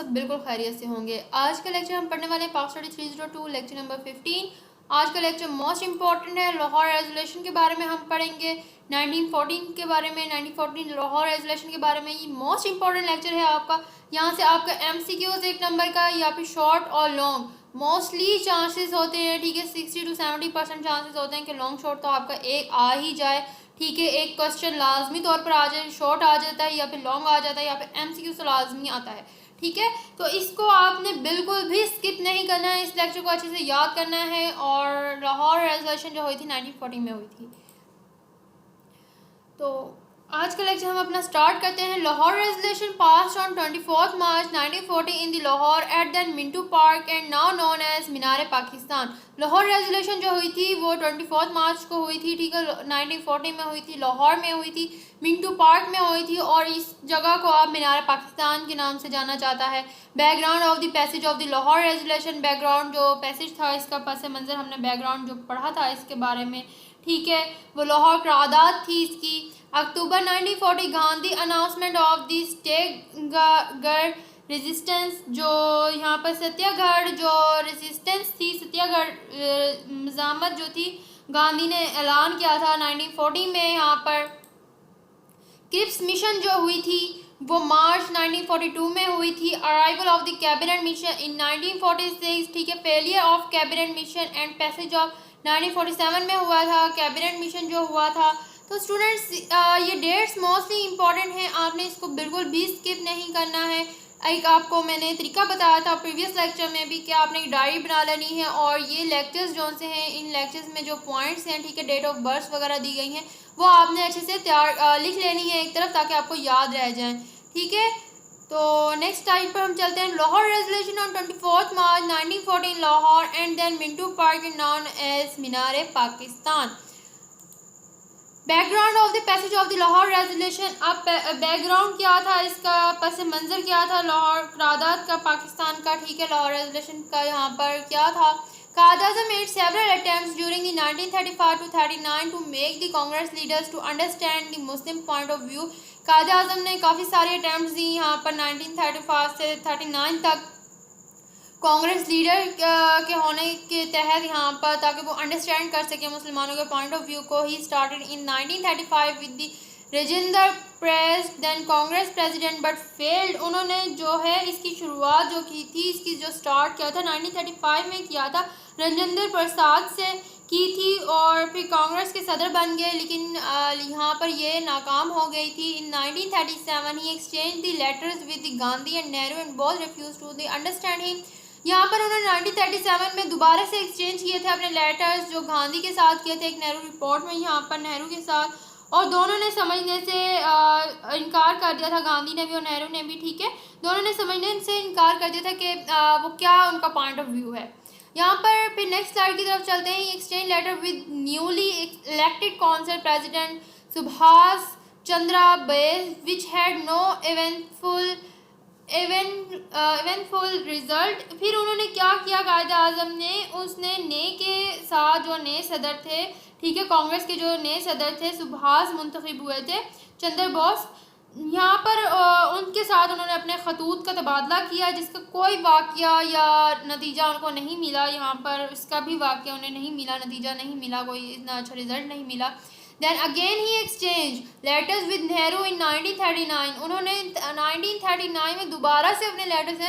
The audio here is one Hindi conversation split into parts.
सब बिल्कुल खैरियत से होंगे। आज का लेक्चर हम पढ़ने वाले हैं पाक स्टडी 302 लेक्चर नंबर 15। आज का लेक्चर मोस्ट इंपॉर्टेंट है। लाहौर रेजोल्यूशन के बारे में हम पढ़ेंगे, 1914 के बारे में, 1914 लाहौर रेजोल्यूशन के बारे में। ये मोस्ट इंपॉर्टेंट लेक्चर है आपका। यहाँ से आपका MCQs 1 नंबर का या फिर शॉर्ट और लॉन्ग मोस्टली चांसेस होते हैं, ठीक है। 60 to 70% चांसेस होते हैं कि लॉन्ग शॉर्ट तो आपका एक आ ही जाए, ठीक है। एक क्वेश्चन लाजमी तौर पर आ जाए, शॉर्ट आ जाता है या फिर लॉन्ग आ जाता है या फिर MCQ से लाजमी आता है, ठीक है। तो इसको आपने बिल्कुल भी स्किप नहीं करना है, इस लेक्चर को अच्छे से याद करना है। और लाहौर रेजोल्यूशन जो हुई थी 1914 में हुई थी। तो आज का लेक्चर हम अपना स्टार्ट करते हैं। Lahore resolution passed on 24 March 1940 in the Lahore at the Minto park and now known as Minar Pakistan. Lahore resolution जो हुई थी वो 24 मार्च को हुई थी, ठीक है। 1940 में हुई थी, लाहौर में हुई थी, मिंटू पार्क में हुई थी और इस जगह को अब मीनार पाकिस्तान के नाम से जाना जाता है। Background of the passage of the Lahore resolution, background जो पैसेज था इसका पस मंज़र हमने बैकग्राउंड जो पढ़ा था इसके बारे में, ठीक है। वो लाहौर करारदाद थी इसकी। अक्टूबर 1940 Gandhi announcement of the Satyagraha resistance, जो यहाँ पर सत्याग्रह जो रेजिस्टेंस थी, सत्याग्रह मज़ामत जो थी, गांधी ने ऐलान किया था 1940 में। यहाँ पर क्रिप्स मिशन जो हुई थी वो मार्च 1942 में हुई थी। Arrival of the cabinet mission in 1946, ठीक है। Failure of cabinet mission and passage of 1947 में हुआ था कैबिनेट मिशन जो हुआ था। तो स्टूडेंट्स ये डेट्स मोस्टली इंपॉर्टेंट हैं, आपने इसको बिल्कुल भी स्किप नहीं करना है। एक आपको मैंने तरीका बताया था प्रीवियस लेक्चर में भी कि आपने एक डायरी बना लेनी है और ये लेक्चर्स जो से हैं इन लेक्चर्स में जो पॉइंट्स हैं, ठीक है, डेट ऑफ बर्थ वगैरह दी गई हैं वो आपने अच्छे से तैयार लिख लेनी है एक तरफ ताकि आपको याद रह जाए, ठीक है। तो नेक्स्ट टाइप पर हम चलते हैं। Lahore resolution on 24 March 1914 Lahore and then Minto park known as Minar Pakistan. Background of the passage of the Lahore resolution, अब बैकग्राउंड क्या था, इसका पस मंज़र क्या था लाहौर करारदाद का पाकिस्तान का, ठीक है। लाहौर रेजोल्यूशन का यहाँ पर क्या था। Quaid e Azam made several attempts during the 1935 to 39 to make the Congress leaders to understand the Muslim point of view. Quaid e Azam ने काफ़ी सारे अटैम्प्ट्स दी यहाँ पर 1935 से 39 तक कांग्रेस लीडर के होने के तहत यहाँ पर, ताकि वो अंडरस्टैंड कर सके मुसलमानों के पॉइंट ऑफ व्यू को। He started in 1935 with the Rajendra प्रेस then Congress president but failed. उन्होंने जो है इसकी शुरुआत जो की थी, इसकी जो स्टार्ट किया था 1935 में किया था, राजेंद्र प्रसाद से की थी और फिर कांग्रेस के सदर बन गए, लेकिन यहाँ पर ये नाकाम हो गई थी। इन 1937 ही exchange the letters with Gandhi and Nehru and both refuse to the understand him. यहाँ पर उन्होंने 1937 में दोबारा से एक्सचेंज किए थे अपने लेटर्स जो गांधी के साथ किए थे एक नेहरू रिपोर्ट में, यहाँ पर नेहरू के साथ, और दोनों ने समझने से इनकार कर दिया था, गांधी ने भी और नेहरू ने भी, ठीक है। दोनों ने समझने से इनकार कर दिया था कि वो क्या उनका पॉइंट ऑफ व्यू है। यहाँ पर फिर नेक्स्ट स्लाइड की तरफ चलते हैं। Exchange letter with newly elected council president Subhash Chandra Bose which had no eventful result. फिर उन्होंने क्या किया, कायद-ए-आज़म ने उसने नए के साथ जो नए सदर थे, ठीक है, कांग्रेस के जो नए सदर थे सुभाष मुंतखब हुए थे चंद्र बोस, यहाँ पर उनके साथ उन्होंने अपने खतूत का तबादला किया जिसका कोई वाक़या या नतीजा उनको नहीं मिला। यहाँ पर इसका भी वाक़या उन्हें नहीं मिला, नतीजा नहीं मिला, कोई इतना अच्छा रिजल्ट नहीं मिला। Then again he exchanged letters with Nehru in 1939। उन्होंने 1939 में दोबारा से अपने लेटर्स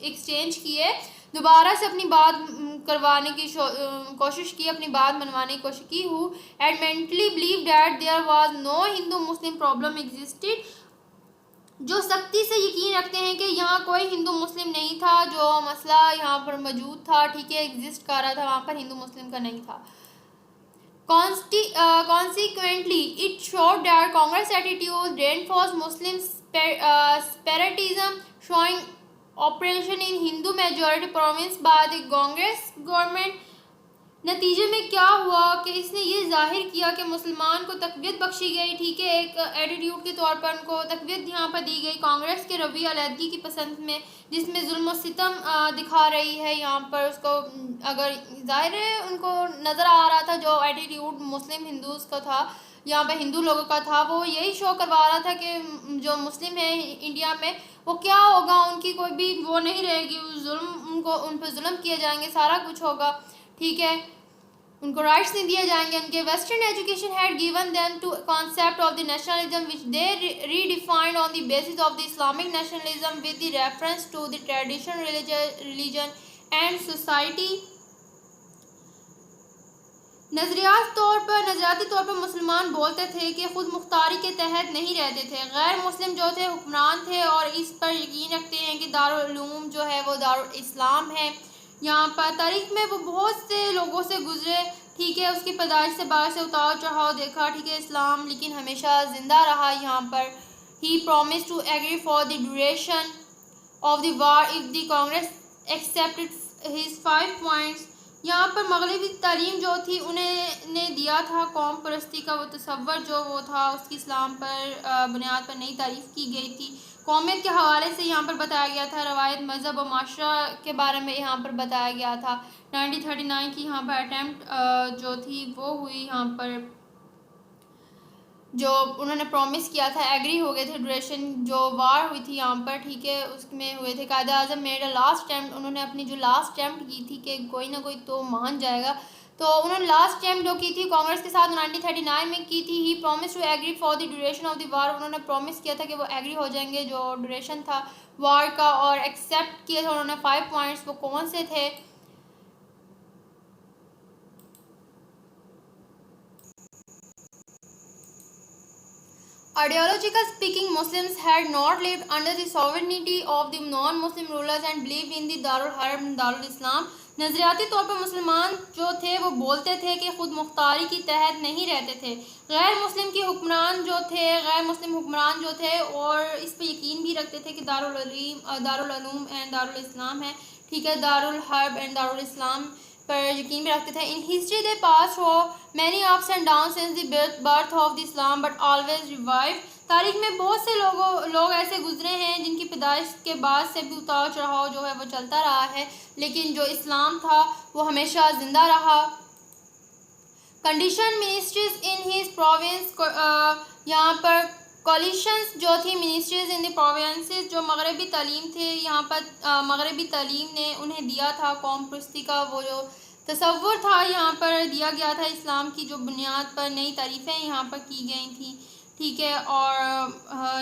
एक्सचेंज किए, दोबारा से अपनी बात करवाने की कोशिश की, अपनी बात मनवाने की कोशिश की। Who adamantly believed that there was no Hindu-Muslim problem existed। जो सख्ती से यकीन रखते हैं कि यहाँ कोई हिंदू मुस्लिम नहीं था, जो मसला यहाँ पर मौजूद था, ठीक है, एग्जिस्ट कर रहा था, वहाँ पर हिंदू मुस्लिम का नहीं था। Consequently, it showed that Congress attitude reinforced Muslim separatism, showing oppression in Hindu majority province by the Congress government। नतीजे में क्या हुआ कि इसने ये जाहिर किया कि मुसलमान को तकवीत बख्शी गई, ठीक है, एक एटीट्यूड के तौर पर उनको तकवीत यहाँ पर दी गई कांग्रेस के रवैया अलहदगी की पसंद में, जिसमें जुल्म और सितम दिखा रही है। यहाँ पर उसको अगर ज़ाहिर है उनको नज़र आ रहा था जो एटीट्यूड मुस्लिम हिंदूज़ का था यहाँ पे हिंदू लोगों का था, वो यही शो करवा रहा था कि जो मुस्लिम है इंडिया में वो क्या होगा, उनकी कोई भी वो नहीं रहेगी, उन पर जुल्म किए जाएंगे, सारा कुछ होगा, ठीक है, उनको राइट्स नहीं दिए जाएंगे उनके। Western education had given them to concept of the nationalism which they redefined on the basis of the Islamic nationalism with the reference to the tradition, religion and society. नज़रियाती तौर पर मुसलमान बोलते थे कि खुद मुख्तारी के तहत नहीं रहते थे। गैर मुस्लिम जो थे हुक्मरान थे और इस पर यकीन रखते हैं कि दारुल उलूम जो है वो दारुल इस्लाम है। यहाँ पर तारीख में वो बहुत से लोगों से गुजरे, ठीक है, उसकी पैदाइश से बाद से उतार चढ़ाव देखा, ठीक है, इस्लाम लेकिन हमेशा ज़िंदा रहा। यहाँ पर he promise to agree for the duration of the war if the Congress accepted his 5 points. यहाँ पर मगरबी तालीम जो थी उन्हें ने दिया था कौम परस्ती का वो तसव्वुर जो वो था, उसकी इस्लाम पर बुनियाद पर नई तारीफ़ की गई थी। कौमियत के हवाले से यहाँ पर बताया गया था, रवायत, मज़हब और माशरा के बारे में यहाँ पर बताया गया था। 1939 की यहाँ पर अटैम्प्ट जो थी वो हुई, यहाँ पर जो उन्होंने प्रॉमिस किया था, एग्री हो गए थे, ड्यूरेशन जो वार हुई थी यहाँ पर, ठीक है, उसमें हुए थे। कायद आज़म मेड लास्ट अटैम्प्ट, उन्होंने अपनी जो लास्ट अटैम्प्ट की थी कि कोई ना कोई तो मान जाएगा, तो उन्होंने लास्ट अटैम्प्ट जो की थी कांग्रेस के साथ 1939 में की थी। He promise to agree for the duration of the war, उन्होंने प्रॉमिस किया था कि वो एग्री हो जाएंगे जो ड्यूरेशन था वार का, और एक्सेप्ट किया था उन्होंने 5 पॉइंट्स। वो कौन से थे? Ideological speaking, Muslims had not lived under the sovereignty of the non-Muslim rulers and believed in the Darul Harb and Darul Islam. नज़रियाती तौर पर मुसलमान जो थे वो बोलते थे कि खुद मुख्तारी के तहत नहीं रहते थे। गैर मुस्लिम के हुक्मरान जो थे, गैर मुस्लिम हुक्मरान जो थे और इस पर यकीन भी रखते थे कि दारुल उलूम एंड दारुल इस्लाम है, ठीक है, दारुल हर्ब एंड दारुल इस्लाम पर यकीन भी रखते थे। इन हिस्ट्री दे पास हो many ups and down since the birth of the Islam but always revive. तारीख में बहुत से लोग ऐसे गुजरे हैं जिनकी पैदाइश के बाद से भी उतार चढ़ाव जो है वो चलता रहा है, लेकिन जो इस्लाम था वो हमेशा ज़िंदा रहा। Condition ministries in his province, यहाँ पर कॉलिशंस जो थी मिनिस्ट्रीज इन द प्रोविंसेस, जो मगरबी तालीम थे, यहाँ पर मगरबी तालीम ने उन्हें दिया था कौम परस्ती का वो जो तसव्वुर था, यहाँ पर दिया गया था इस्लाम की जो बुनियाद पर नई तारीफ़ें यहाँ पर की गई थी, ठीक है, और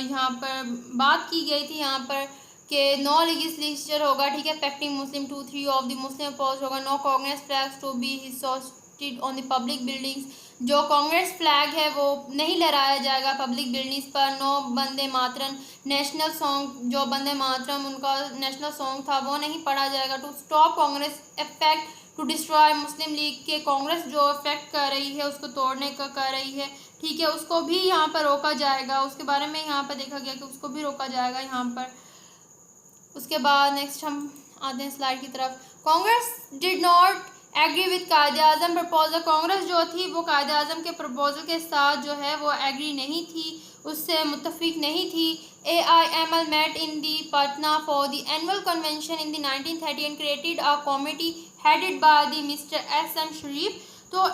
यहाँ पर बात की गई थी यहाँ पर कि नो लेजिस्लेचर होगा, ठीक है, affecting Muslim 2-3 of the Muslim post होगा, no Congress flags to be hoisted on the public buildings, जो कांग्रेस फ्लैग है वो नहीं लहराया जाएगा पब्लिक बिल्डिंग्स पर, no Vande Mataram, national song जो वंदे मातरम उनका नेशनल सॉन्ग था वो नहीं पढ़ा जाएगा, to stop Congress effect to destroy Muslim League के कांग्रेस जो इफेक्ट कर रही है उसको तोड़ने का कर रही है, ठीक है, उसको भी यहाँ पर रोका जाएगा, उसके बारे में यहाँ पर देखा गया कि उसको भी रोका जाएगा यहाँ पर। उसके बाद नेक्स्ट हम आते हैं स्लाइड की तरफ। Congress did not agree with Quaid Azam proposal, Congress जो थी वो कायद आज़म के प्रपोजल के साथ जो है वो एग्री नहीं थी, उससे मुत्तफिक नहीं थी। AIML met in the Patna for the annual convention in the 1930 and created a committee headed by the Mr. SM Sharif। तो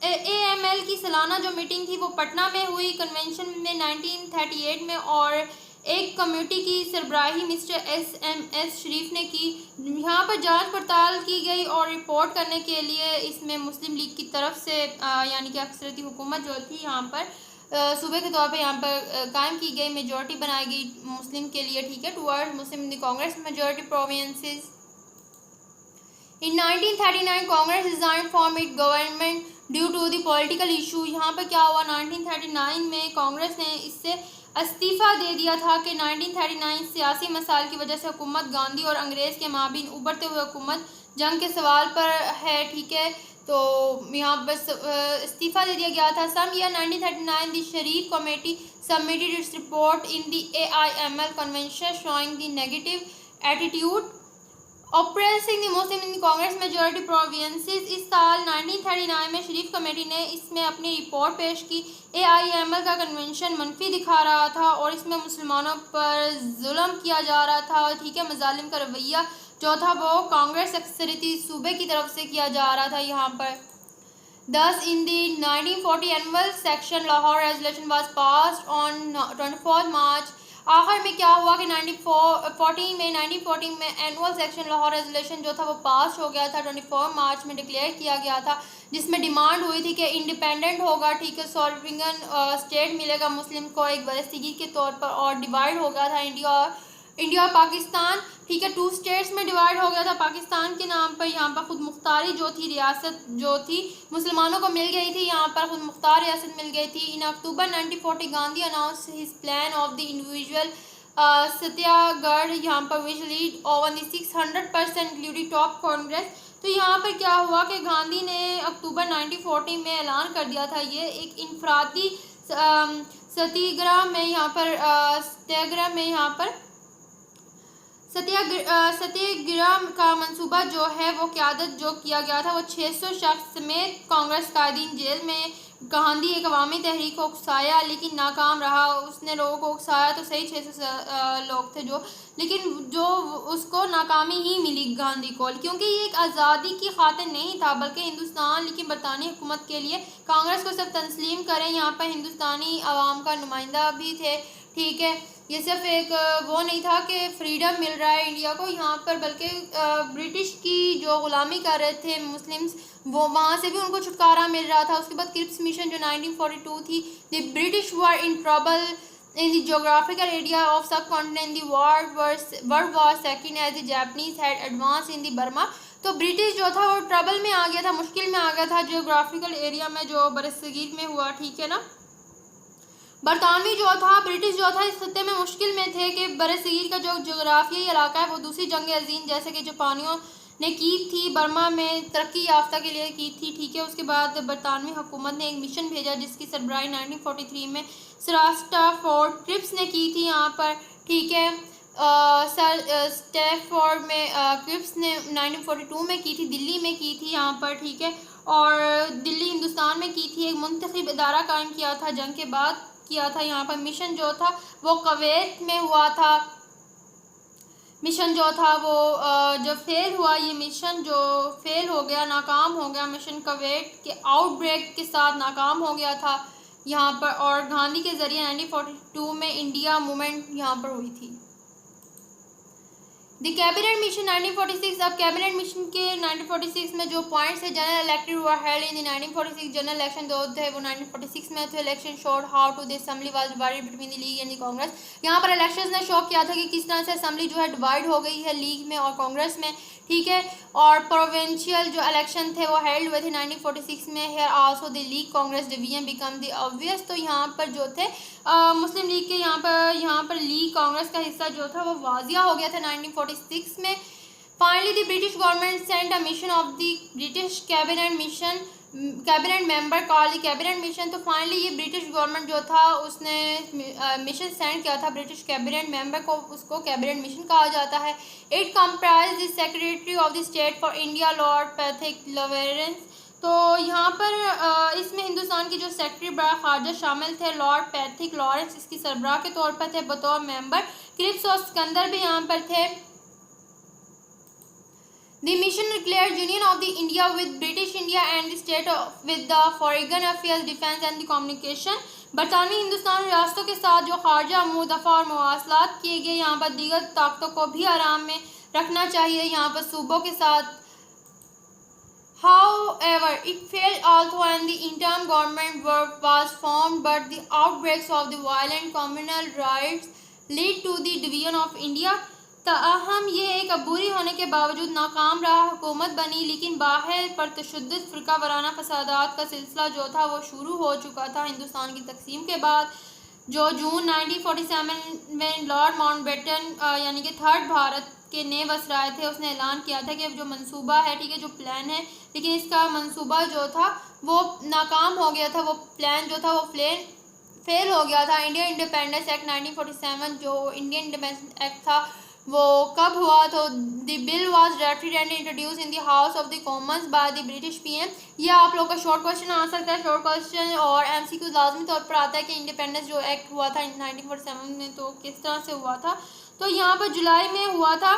AML की सालाना जो मीटिंग थी वो पटना में हुई कन्वेंशन में 1938 में, और एक कमेटी की सरबराही मिस्टर SMS शरीफ ने की। यहाँ पर जांच पड़ताल की गई और रिपोर्ट करने के लिए इसमें मुस्लिम लीग की तरफ से यानी कि अक्सरती हुकूमत जो थी यहाँ पर सूबे के तौर पे यहाँ पर कायम की गई, मेजॉरिटी बनाई गई मुस्लिम के लिए, ठीक है, toward Muslim in the Congress majority provinces. In 1939 Congress resign from it government due to the political issue. यहाँ पर क्या हुआ, 1939 में कांग्रेस ने इससे इस्तीफ़ा दे दिया था कि 1939 सियासी मसाइल की वजह से हुकूमत गांधी और अंग्रेज़ के माबीन उभरते हुए हुकूमत जंग के सवाल पर है, ठीक है, तो यहाँ पर इस्तीफ़ा दे दिया गया था। Some year 1939 the Sharif committee submitted its report in the AIML convention showing the negative attitude oppressing the Muslim in Congress majority provinces. इस साल 1939 में शरीफ कमेटी ने इसमें अपनी रिपोर्ट पेश की। AIML का कन्वेंशन मनफी दिखा रहा था और इसमें मुसलमानों पर जुल्म किया जा रहा था, ठीक है, मजालिम का रवैया जो था वो कांग्रेस अक्सरती सूबे की तरफ से किया जा रहा था। यहाँ पर Thus, in the 1940 annual section, Lahore resolution was passed on 24 March. आखिर में क्या हुआ कि 1940 में एनुअल सेक्शन लाहौर रेजोल्यूशन जो था वो पास हो गया था, 24 मार्च में डिक्लेयर किया गया था, जिसमें डिमांड हुई थी कि इंडिपेंडेंट होगा, ठीक है, सॉवरेन स्टेट मिलेगा मुस्लिम को एक बरसगीर के तौर पर, और डिवाइड हो गया था इंडिया और पाकिस्तान, ठीक है, 2 स्टेट्स में डिवाइड हो गया था पाकिस्तान के नाम पर। यहाँ पर खुद मुख्तारी जो थी, रियासत जो थी मुसलमानों को मिल गई थी, यहाँ पर खुद मुख्तार रियासत मिल गई थी। In October 1940 Gandhi announce his plan of the individual satyagraha यहाँ पर which lead over the 600% including top Congress. तो यहाँ पर क्या हुआ कि गांधी ने अक्टूबर 1940 में ऐलान कर दिया था, ये एक इनफरादी सत्याग्रह में यहाँ पर सत्याग्रह का मंसूबा जो है वो क़यादत जो किया गया था वो 600 शख्स समेत कांग्रेस कायदीन जेल में। गांधी एक अवामी तहरीक को उकसाया लेकिन नाकाम रहा। उसने लोगों को उकसाया तो सही 600 लोग थे जो, लेकिन जो उसको नाकामी ही मिली गांधी को, क्योंकि ये एक आज़ादी की खातिर नहीं था बल्कि हिंदुस्तान लेकिन बरतानी हुकूमत के लिए कांग्रेस को सिर्फ तस्लीम करें। यहाँ पर हिंदुस्तानी अवाम का नुमाइंदा भी थे, ठीक है, ये सिर्फ एक वो नहीं था कि फ्रीडम मिल रहा है इंडिया को यहाँ पर, बल्कि ब्रिटिश की जो ग़ुलामी कर रहे थे मुस्लिम्स, वो वहाँ से भी उनको छुटकारा मिल रहा था। उसके बाद क्रिप्स मिशन जो 1942 थी, the British were in trouble in the geographical area of subcontinent, the world war second as the Japanese had advance in the Burma. तो ब्रिटिश जो था वो ट्रबल में आ गया था, मुश्किल में आ गया था जोग्राफिकल एरिया में जो बरसगीर में हुआ, ठीक है ना। बरतानवी जो था, ब्रिटिश जो था, इस खत्ते में मुश्किल में थे कि बरसगीर का जो जोग्राफियाई इलाका है वो दूसरी जंग अजीम जैसे कि जापानियों ने की थी बर्मा में तरक्की याफ्ता के लिए की थी, ठीक है। उसके बाद बरतानवी हुकूमत ने एक मिशन भेजा जिसकी सरबराही 1943 में स्टाफोर्ड क्रिप्स ने की थी यहाँ पर, ठीक है। सर स्टैफोर्ड में क्रिप्स ने 1942 में की थी, दिल्ली में की थी यहाँ पर, ठीक है, और दिल्ली हिंदुस्तान में की थी। एक मुंतखब इदारा कायम किया था, जंग के बाद किया था यहाँ पर। मिशन जो था वो कुवैत में हुआ था, मिशन जो था वो जो फेल हुआ, ये मिशन जो फेल हो गया, नाकाम हो गया मिशन, कुवैत के आउटब्रेक के साथ नाकाम हो गया था यहाँ पर। और गांधी के ज़रिए 1942 में इंडिया मूवमेंट यहाँ पर हुई थी। द कैबिनेट मिशन 1946, अब कैबिनेट मिशन के 1946 में जो पॉइंट्स है, जनरल इलेक्टेड हुआ held in the 1946 general election जो थे वो 1946 में थे। Election showed how to the assembly was divided between the league and the Congress. यहाँ पर इलेक्शंस ने शो किया था कि किस तरह से असेंबली जो है डिवाइड हो गई है लीग में और कांग्रेस में, ठीक है। और प्रोविंशियल जो इलेक्शन थे वो हेल्ड हुए थे 1946 में। Here also the league Congress division become the obvious. तो यहाँ पर जो थे मुस्लिम लीग के यहाँ पर लीग कांग्रेस का हिस्सा जो था वो वाजिया हो गया था 1946 में। Finally the British government sent a mission of the British cabinet member call the cabinet mission. तो फाइनली ये ब्रिटिश गवर्नमेंट जो था उसने मिशन सेंड किया था ब्रिटिश कैबिनेट मेंबर को, उसको कैबिनेट मिशन कहा जाता है। It comprise the secretary of the state for India Lord Pethick Lawrence. तो यहाँ पर इसमें हिंदुस्तान की जो सेक्रेटरी बड़ा खारजा शामिल थे, लॉर्ड पैथिक लॉरेंस इसकी सरबराह के तौर पर थे बतौर मेंबर। क्रिप्स और सिकंदर भी यहाँ पर थे। The mission declared union of the India with British India and the state with the foreign affairs, defense and the communication। बरतानवी Hindustan रियासतों के साथ जो खारजा अमूर दफा और मवासलात किए गए, यहाँ पर दीगर ताकतों को भी आराम में रखना चाहिए यहाँ पर सूबों के साथ। However, it failed although and the interim government was formed, but the outbreaks of the violent communal riots led to the division of India। ताहम ये एक अबूरी होने के बावजूद नाकाम रहा, हुकूमत बनी लेकिन बाहर पर तशद्दुद फ़िरका वाराना फसादात का सिलसिला जो था वो शुरू हो चुका था। हिंदुस्तान की तकसीम के बाद जो जून 1947 में लॉर्ड माउंटबेटन यानी कि थर्ड भारत के नए वसराय थे, उसने ऐलान किया था कि जो मंसूबा है, ठीक है, जो प्लान है, लेकिन इसका मंसूबा जो था वो नाकाम हो गया था, वो प्लान जो था वो फेल हो गया था। इंडियन इंडिपेंडेंस एक्ट 1947 जो इंडियन इंडिपेंडेंस एक्ट था वो कब हुआ, तो the bill was drafted and introduce in the house of the Commons by the British PM. यह आप लोग का शॉर्ट क्वेश्चन आ सकता है, शॉर्ट क्वेश्चन और एमसीक्यू लाजमी तौर पर आता है कि इंडिपेंडेंस जो एक्ट हुआ था 1947 में तो किस तरह से हुआ था। तो यहाँ पर जुलाई में हुआ था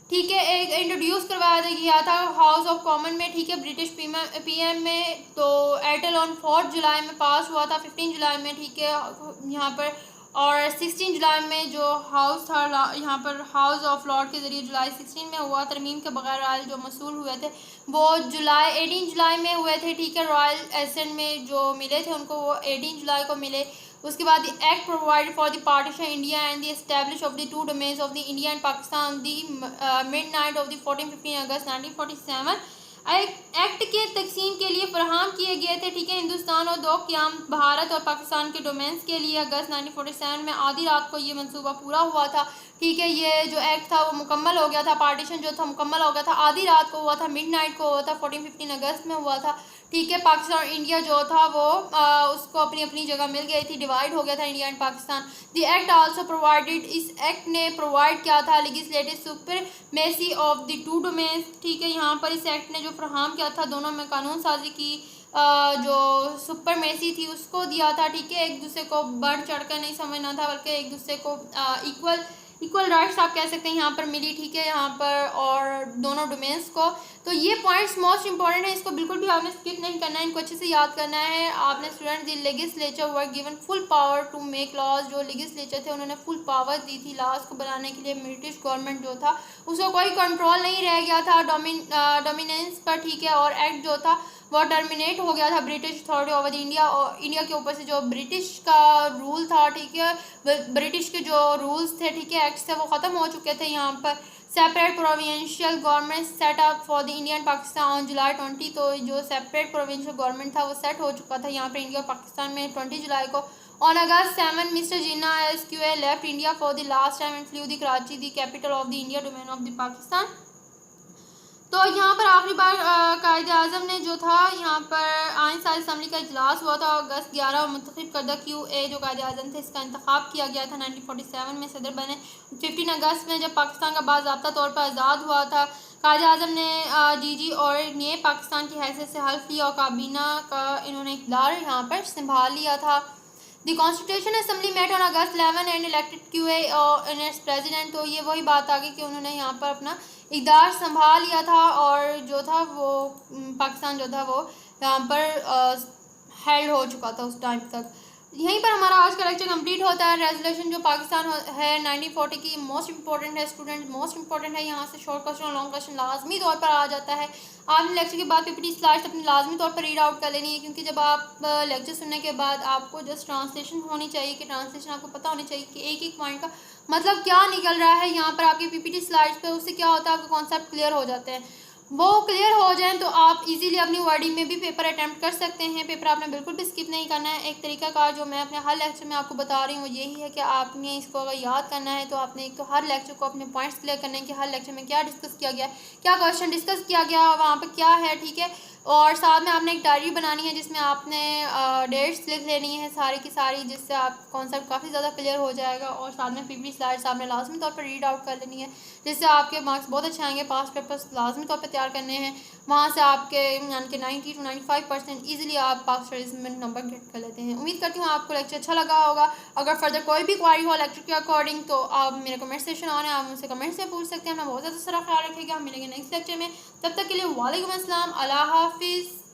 ठीक है, एक इंट्रोड्यूस करवाया गया था हाउस ऑफ कॉमन में, ठीक है, ब्रिटिश पीएम में। तो एयरटेल ऑन 4 जुलाई में पास हुआ था, 15 जुलाई में, ठीक है, यहाँ पर। और 16 जुलाई में जो हाउस था यहाँ पर हाउस ऑफ लॉर्ड के ज़रिए जुलाई 16 में हुआ। तरमीम के बगैर रॉयल जो मसूल हुए थे वो 18 जुलाई में हुए थे, ठीक है। रॉयल एसेंट में जो मिले थे उनको वो 18 जुलाई को मिले। उसके बाद the act provided for the partition India and the establish of the two domains of the India and Pakistan the mid night of the 14-15 August 1947। Act के तकसीम के लिए फराहम किए गए थे, ठीक है, हिंदुस्तान और दो क़याम भारत और पाकिस्तान के डोमेन्स के लिए। अगस्त 1947 में आधी रात को ये मंसूबा पूरा हुआ था, ठीक है। ये जो एक्ट था वो मुकम्मल हो गया था, पार्टीशन जो था मुकम्मल हो गया था, आधी रात को हुआ था, मिड नाइट को हुआ था, 14-15 अगस्त में हुआ था, ठीक है। पाकिस्तान और इंडिया जो था वो उसको अपनी अपनी जगह मिल गई थी, डिवाइड हो गया था India and Pakistan. The act also provided, इस एक्ट ने प्रोवाइड किया था legislative supremacy of the two domains, ठीक है। यहाँ पर इस एक्ट ने जो फराहम किया था दोनों में कानून साजी की जो सुपरमेसी थी उसको दिया था, ठीक है। एक दूसरे को बढ़ चढ़ कर नहीं समझना था, बल्कि एक दूसरे को इक्वल राइट्स आप कह सकते हैं यहाँ पर मिली, ठीक है, यहाँ पर, और दोनों डोमेन्स को। तो ये पॉइंट्स मोस्ट इंपॉर्टेंट है, इसको बिल्कुल भी आपने स्किप नहीं करना है, इनको अच्छे से याद करना है आपने। Student the legislature were given full power to make laws, जो लेजिस्लेचर थे उन्होंने फुल पावर दी थी लॉज को बनाने के लिए। ब्रिटिश गवर्नमेंट जो था उसको कोई कंट्रोल नहीं रह गया था डोमिनेंस पर, ठीक है। और एक्ट जो था वो टर्मिनेट हो गया था ब्रिटिश अथॉरिटी ओवर इंडिया, और इंडिया के ऊपर से जो ब्रिटिश का रूल था, ठीक है, ब्रिटिश के जो रूल्स थे, ठीक है, एक्ट्स थे, वो ख़त्म हो चुके थे। यहाँ पर separate provincial government set up for the India and Pakistan on July 20। तो जो सेपरेट प्रोविंशियल गवर्नमेंट था वो सेट हो चुका था यहाँ पर इंडिया और पाकिस्तान में 20 जुलाई को। On August 7 mister Jinnah SQA left India for the last time and flu the Karachi the capital of the India domain of the Pakistan. तो यहाँ पर आखिरी बार कायद आज़म ने जो था यहाँ पर आइन साल असम्बली का इजलास हुआ था अगस्त 11 और मुंतखब करदा QA जो कायद आज़म थे इसका इंतखाब किया गया था। 1947 में सदर बने। 15 अगस्त में जब पाकिस्तान का बाज़ाब्ता तौर पर आज़ाद हुआ था कायद आज़म ने GG और नए पाकिस्तान की हैसियत से हल्फ लिया और काबीना का इन्होंने इक़्तिदार यहाँ पर संभाल लिया था। The constitution assembly met on August 11 and elected QA in as president. तो ये वही बात आ गई कि उन्होंने यहाँ पर अपना इक़्तिदार संभाल लिया था और जो था वो पाकिस्तान जो था वो यहाँ पर हेल्ड हो चुका था उस टाइम तक। यहीं पर हमारा आज का लेक्चर कंप्लीट होता है। रेजोल्यूशन जो पाकिस्तान है 1940 की मोस्ट इंपॉर्टेंट है स्टूडेंट, मोस्ट इंपॉर्टेंट है। यहाँ से शॉर्ट क्वेश्चन और लॉन्ग क्वेश्चन लाजमी तौर पर आ जाता है। आपने लेक्चर के बाद PPT स्लाइड्स अपनी लाजमी तौर पर रीड आउट कर लेनी है, क्योंकि जब आप लेक्चर सुनने के बाद आपको जस्ट ट्रांसलेशन होनी चाहिए कि ट्रांसलेशन आपको पता होनी चाहिए कि एक एक पॉइंट का मतलब क्या निकल रहा है यहाँ पर आपकी PPT स्लाइड्स पे। उससे क्या होता है आपका कॉन्सेप्ट क्लियर हो जाते हैं। वो क्लियर हो जाए तो आप इजीली अपनी वर्डिंग में भी पेपर अटैम्प्ट कर सकते हैं। पेपर आपने बिल्कुल भी स्किप नहीं करना है। एक तरीका कार जो मैं अपने हर लेक्चर में आपको बता रही हूँ यही है कि आपने इसको अगर याद करना है तो आपने एक तो हर लेक्चर को अपने पॉइंट्स क्लियर करने हैं कि हर लेक्चर में क्या डिस्कस किया गया, क्या क्वेश्चन डिस्कस किया गया, वहाँ पर क्या है, ठीक है। और साथ में आपने एक डायरी बनानी है जिसमें आपने डेट्स लिख लेनी है सारी की सारी, जिससे आप कॉन्सेप्ट काफ़ी ज़्यादा क्लियर हो जाएगा। और साथ में PPT स्लाइड्स आपने लाजमी तौर पर रीड आउट कर लेनी है, जिससे आपके मार्क्स बहुत अच्छे आएंगे। पास पेपर्स लाजमी तौर पर तैयार करने हैं, वहाँ से आपके यानी कि 90 to 95% ईजिली आप पास में नंबर गेट कर लेते हैं। उम्मीद करती हूँ आपको लेक्चर अच्छा लगा होगा। अगर फर्दर कोई भी क्वारी हो लेक्चर के अकॉर्डिंग तो आप मेरे कमेंट सेक्शन ऑन है, आप मुझसे कमेंट से पूछ सकते हैं। मैं बहुत ज़्यादा सारा ख्याल रखेगा। हम मिलेंगे नेक्स्ट लेक्चर में, तब तक के लिए वालेकुम अस्सलाम, अल्लाह हाफिज़।